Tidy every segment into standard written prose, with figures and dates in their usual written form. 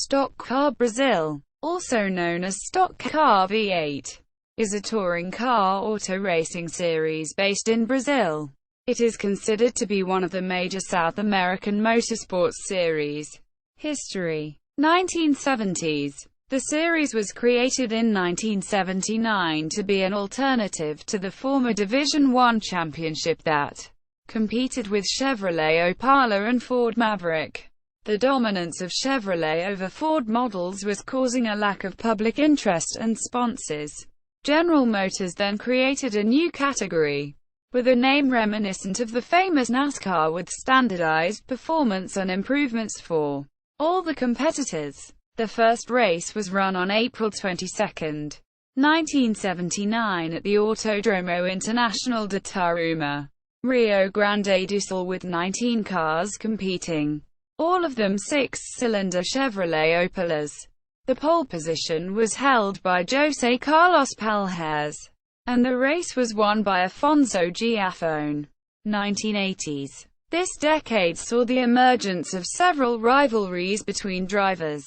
Stock Car Brasil, also known as Stock Car V8, is a touring car auto racing series based in Brazil. It is considered to be one of the major South American motorsports series. History: 1970s. The series was created in 1979 to be an alternative to the former Division I championship that competed with Chevrolet Opala and Ford Maverick. The dominance of Chevrolet over Ford models was causing a lack of public interest and sponsors. General Motors then created a new category, with a name reminiscent of the famous NASCAR, with standardized performance and improvements for all the competitors. The first race was run on April 22, 1979 at the Autódromo Internacional de Taruma, Rio Grande do Sul, with 19 cars competing, all of them six-cylinder Chevrolet Opalas. The pole position was held by José Carlos Palhares, and the race was won by Afonso Giafone. 1980s. This decade saw the emergence of several rivalries between drivers.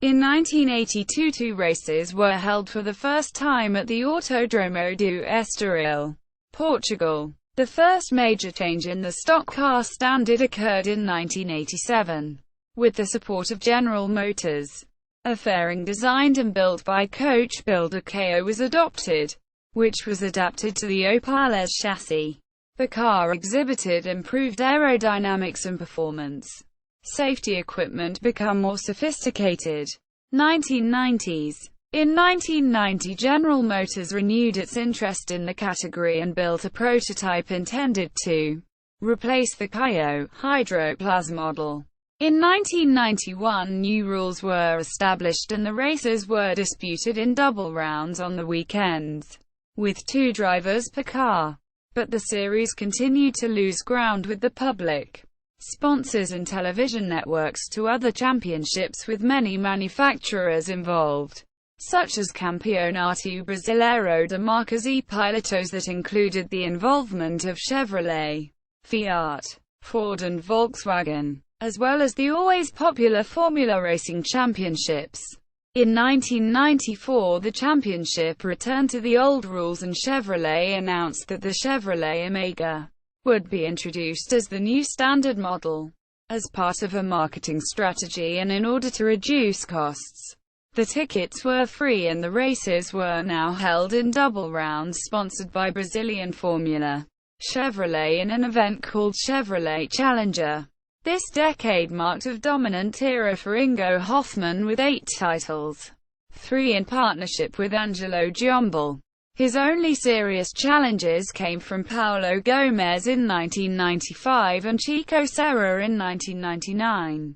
In 1982, two races were held for the first time at the Autódromo do Estoril, Portugal. The first major change in the stock car standard occurred in 1987, with the support of General Motors. A fairing designed and built by coach builder KO was adopted, which was adapted to the Opala's chassis. The car exhibited improved aerodynamics and performance. Safety equipment became more sophisticated. 1990s. In 1990, General Motors renewed its interest in the category and built a prototype intended to replace the Caio Hydro-Plus model. In 1991, new rules were established and the races were disputed in double rounds on the weekends, with 2 drivers per car. But the series continued to lose ground with the public, sponsors and television networks to other championships, with many manufacturers involved, such as Campeonato Brasileiro de Marcas e Pilotos, that included the involvement of Chevrolet, Fiat, Ford and Volkswagen, as well as the always popular Formula Racing Championships. In 1994, the championship returned to the old rules and Chevrolet announced that the Chevrolet Omega would be introduced as the new standard model. As part of a marketing strategy and in order to reduce costs, the tickets were free and the races were now held in double rounds, sponsored by Brazilian Formula Chevrolet in an event called Chevrolet Challenger. This decade marked a dominant era for Ingo Hoffmann with 8 titles, 3 in partnership with Angelo Giambel. His only serious challenges came from Paulo Gomes in 1995 and Chico Serra in 1999.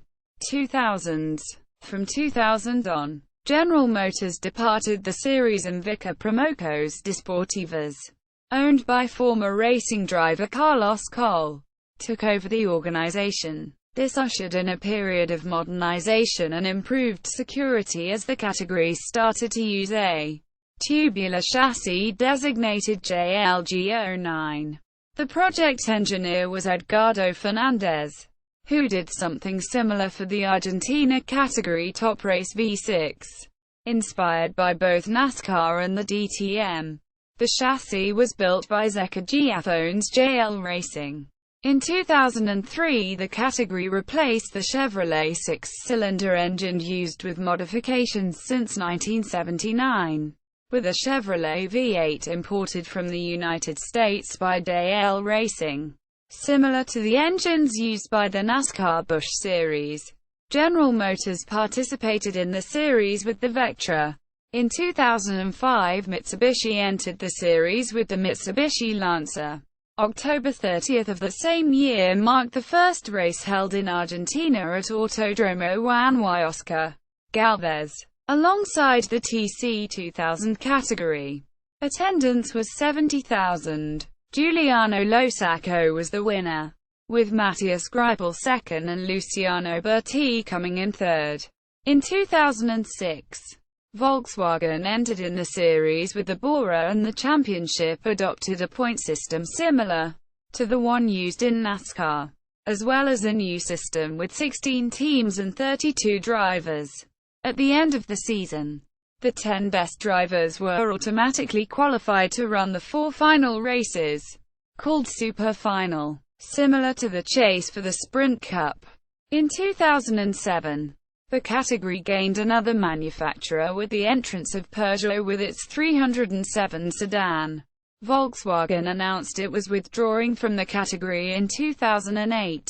2000s. From 2000 on, General Motors departed the series and Vicar Promocos Desportivas, owned by former racing driver Carlos Cole, took over the organization. This ushered in a period of modernization and improved security as the category started to use a tubular chassis designated JLG09. The project engineer was Edgardo Fernandes, who did something similar for the Argentina category Top Race V6. Inspired by both NASCAR and the DTM, the chassis was built by Zeca Giafone's JL Racing. In 2003, the category replaced the Chevrolet 6-cylinder engine used with modifications since 1979, with a Chevrolet V8 imported from the United States by JL Racing. Similar to the engines used by the NASCAR Busch Series, General Motors participated in the series with the Vectra. In 2005, Mitsubishi entered the series with the Mitsubishi Lancer. October 30 of the same year marked the first race held in Argentina at Autódromo Juan y Oscar Galvez, alongside the TC 2000 category. Attendance was 70,000. Giuliano Losacco was the winner, with Matthias Greipel second and Luciano Berti coming in third. In 2006, Volkswagen entered in the series with the Bora, and the championship adopted a point system similar to the one used in NASCAR, as well as a new system with 16 teams and 32 drivers. At the end of the season, the 10 best drivers were automatically qualified to run the 4 final races, called Super Final, similar to the chase for the Sprint Cup. In 2007, the category gained another manufacturer with the entrance of Peugeot with its 307 sedan. Volkswagen announced it was withdrawing from the category in 2008,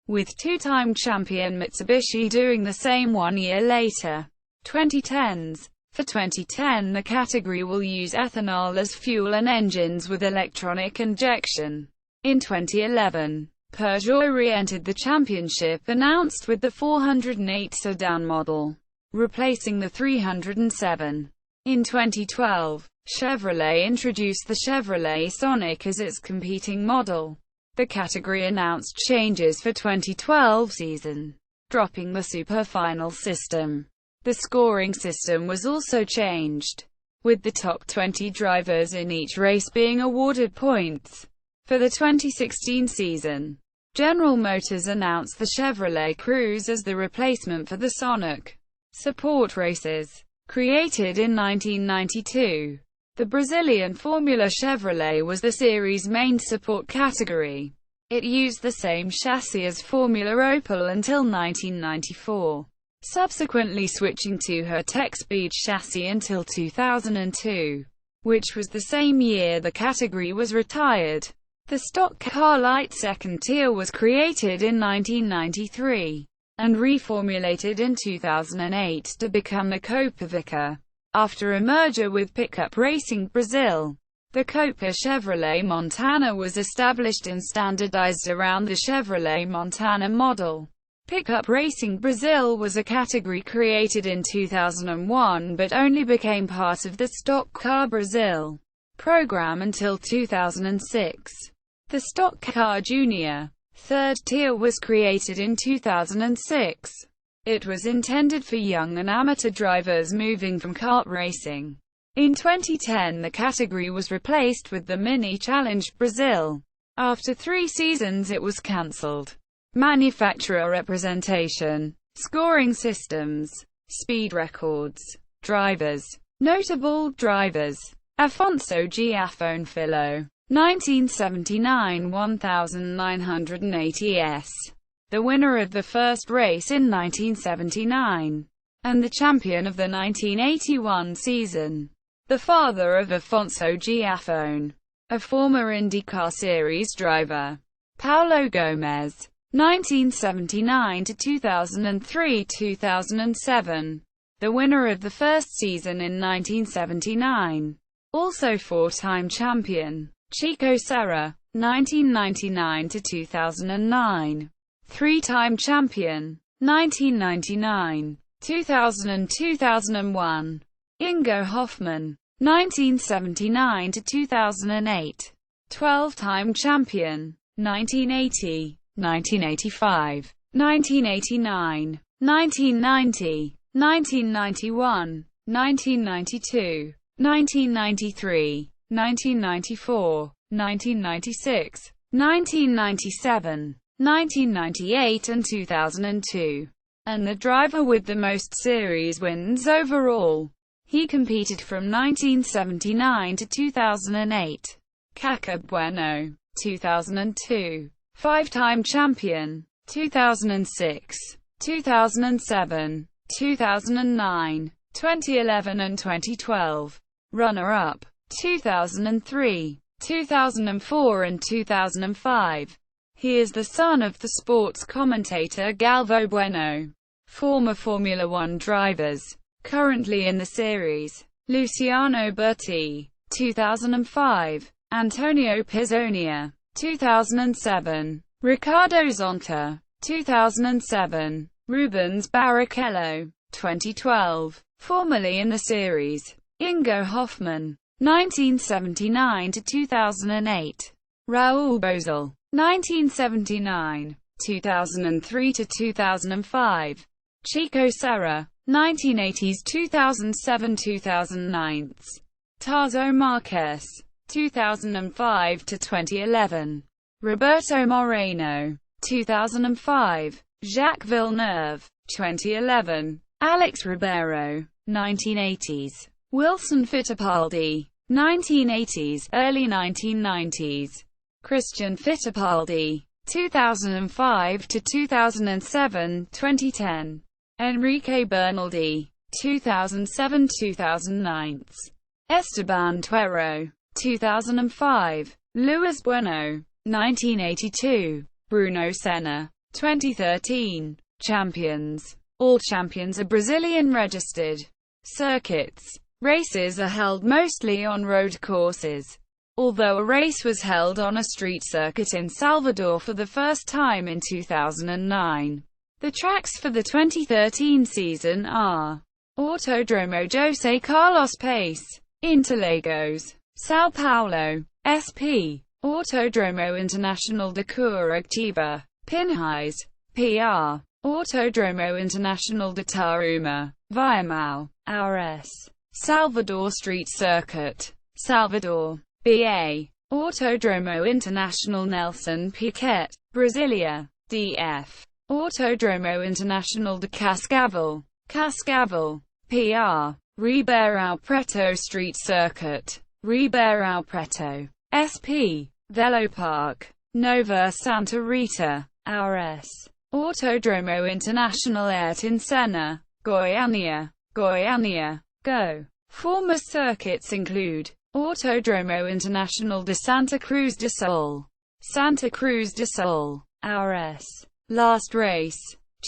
with two-time champion Mitsubishi doing the same 1 year later. 2010s. For 2010, the category will use ethanol as fuel and engines with electronic injection. In 2011, Peugeot re-entered the championship, announced with the 408 sedan model, replacing the 307. In 2012, Chevrolet introduced the Chevrolet Sonic as its competing model. The category announced changes for 2012 season, dropping the Super Final system. The scoring system was also changed, with the top 20 drivers in each race being awarded points. For the 2016 season, General Motors announced the Chevrolet Cruze as the replacement for the Sonic. Support races. Created in 1992, the Brazilian Formula Chevrolet was the series' main support category. It used the same chassis as Formula Opel until 1994, subsequently switching to her Tech-Speed chassis until 2002, which was the same year the category was retired. The stock car light second tier was created in 1993, and reformulated in 2008 to become the Copa Vica, after a merger with Pickup Racing Brazil. The Copa Chevrolet Montana was established and standardized around the Chevrolet Montana model. Pickup Racing Brazil was a category created in 2001 but only became part of the Stock Car Brasil program until 2006. The Stock Car Junior third tier was created in 2006. It was intended for young and amateur drivers moving from kart racing. In 2010, the category was replaced with the Mini Challenge Brazil. After 3 seasons it was cancelled. Manufacturer representation, scoring systems, speed records, drivers. Notable drivers: Afonso Giafone, 1979 1980s, the winner of the first race in 1979, and the champion of the 1981 season. The father of Afonso Giafone, a former IndyCar Series driver. Paulo Gomez, 1979 to 2003-2007, the winner of the first season in 1979. Also 4-time champion. Chico Serra, 1999 to 2009, 3-time champion. 1999, 2000 and 2001. Ingo Hoffmann, 1979 to 2008, 12-time champion. 1980, 1985, 1989, 1990, 1991, 1992, 1993, 1994, 1996, 1997, 1998 and 2002. And the driver with the most series wins overall. He competed from 1979 to 2008. Caca Bueno, 2002. 5-time champion. 2006, 2007, 2009, 2011 and 2012. Runner-up. 2003, 2004 and 2005. He is the son of the sports commentator Galvo Bueno. Former Formula One drivers, currently in the series: Luciano Berti, 2005, Antonio Pizzonia, 2007, Ricardo Zonta, 2007, Rubens Barrichello, 2012, formerly in the series: Ingo Hoffmann, 1979 to 2008, Raul Boesel, 1979, 2003 to 2005, Chico Serra, 1980s 2007-2009, Tarso Marques, 2005 to 2011, Roberto Moreno, 2005, Jacques Villeneuve, 2011, Alex Ribeiro, 1980s. Wilson Fittipaldi, 1980s, early 1990s. Christian Fittipaldi, 2005 to 2007, 2010. Enrique Bernaldi, 2007-2009. Esteban Tuero, 2005. Luis Bueno, 1982. Bruno Senna, 2013. Champions. All champions are Brazilian registered circuits. Races are held mostly on road courses, although a race was held on a street circuit in Salvador for the first time in 2009. The tracks for the 2013 season are Autódromo José Carlos Pace, Interlagos, São Paulo, SP, Autódromo Internacional de Curitiba, Pinhais, PR, Autódromo Internacional de Taruma, Viamão, RS, Salvador Street Circuit, Salvador, BA, Autódromo Internacional Nelson Piquet, Brasilia, DF, Autódromo Internacional de Cascavel, Cascavel, PR, Ribeirão Preto Street Circuit, Ribeirão Preto, SP, Velopark, Nova Santa Rita, RS, Autódromo Internacional Ayrton Senna, Goiânia, Goiânia, Go. Former circuits include Autódromo Internacional de Santa Cruz do Sul, Santa Cruz do Sul, RS. Last race,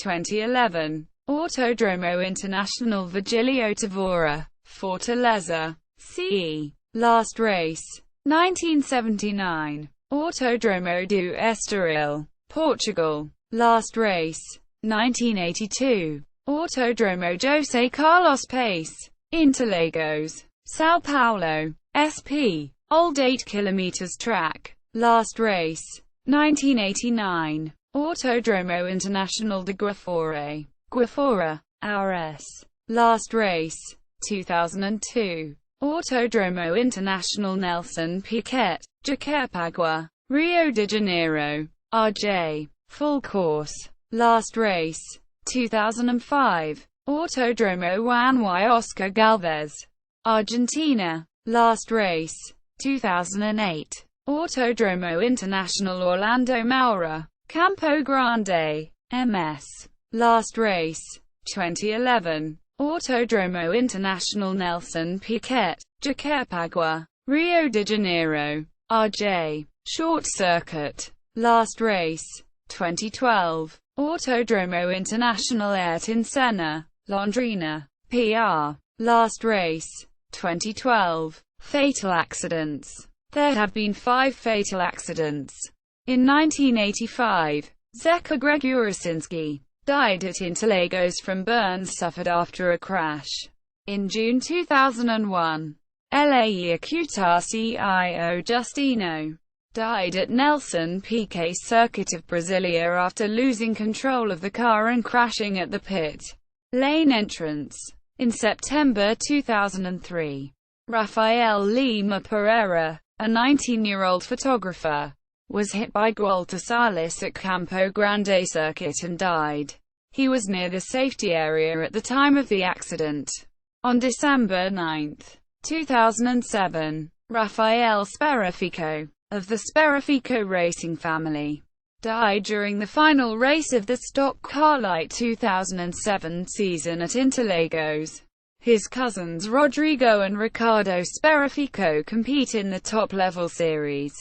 2011, Autódromo Internacional Virgílio Tavora, Fortaleza, CE. Last race, 1979, Autódromo do Estoril, Portugal. Last race, 1982, Autódromo José Carlos Pace, Interlagos, São Paulo, SP. Old 8 km track. Last race, 1989, Autódromo Internacional de Guafora, Guafora, RS. Last race, 2002, Autódromo Internacional Nelson Piquet, Jacarepaguá, Rio de Janeiro, RJ. Full course. Last race, 2005, Autódromo Juan y Oscar Galvez, Argentina. Last race, 2008, Autódromo Internacional Orlando Moura, Campo Grande, MS. Last race, 2011, Autódromo Internacional Nelson Piquet, Jacarepaguá, Rio de Janeiro, RJ. Short circuit. Last race, 2012, Autódromo Internacional Ayrton Senna, Londrina, PR. Last race, 2012. Fatal accidents. There have been 5 fatal accidents. In 1985, Zeka Gregoricinski died at Interlagos from burns suffered after a crash. In June 2001, LA Acutar CIO Justino died at Nelson Piquet Circuit of Brasilia after losing control of the car and crashing at the pit lane entrance. In September 2003, Rafael Lima Pereira, a 19-year-old photographer, was hit by Gualter Salis at Campo Grande Circuit and died. He was near the safety area at the time of the accident. On December 9, 2007, Rafael Sperafico, of the Sperafico racing family, died during the final race of the Stock Car Light 2007 season at Interlagos. His cousins Rodrigo and Ricardo Sperafico compete in the top-level series.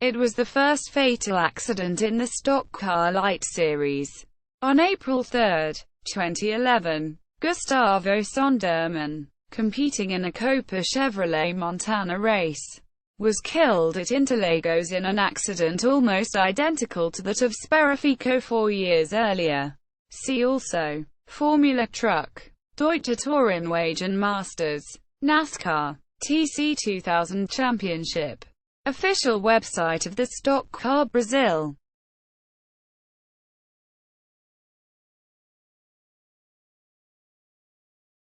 It was the first fatal accident in the Stock Car Light series. On April 3, 2011, Gustavo Sonderman, competing in a Copa Chevrolet Montana race, was killed at Interlagos in an accident almost identical to that of Sperafico 4 years earlier. See also: Formula Truck, Deutsche Tourenwagen Masters, NASCAR, TC 2000 Championship. Official website of the Stock Car Brasil.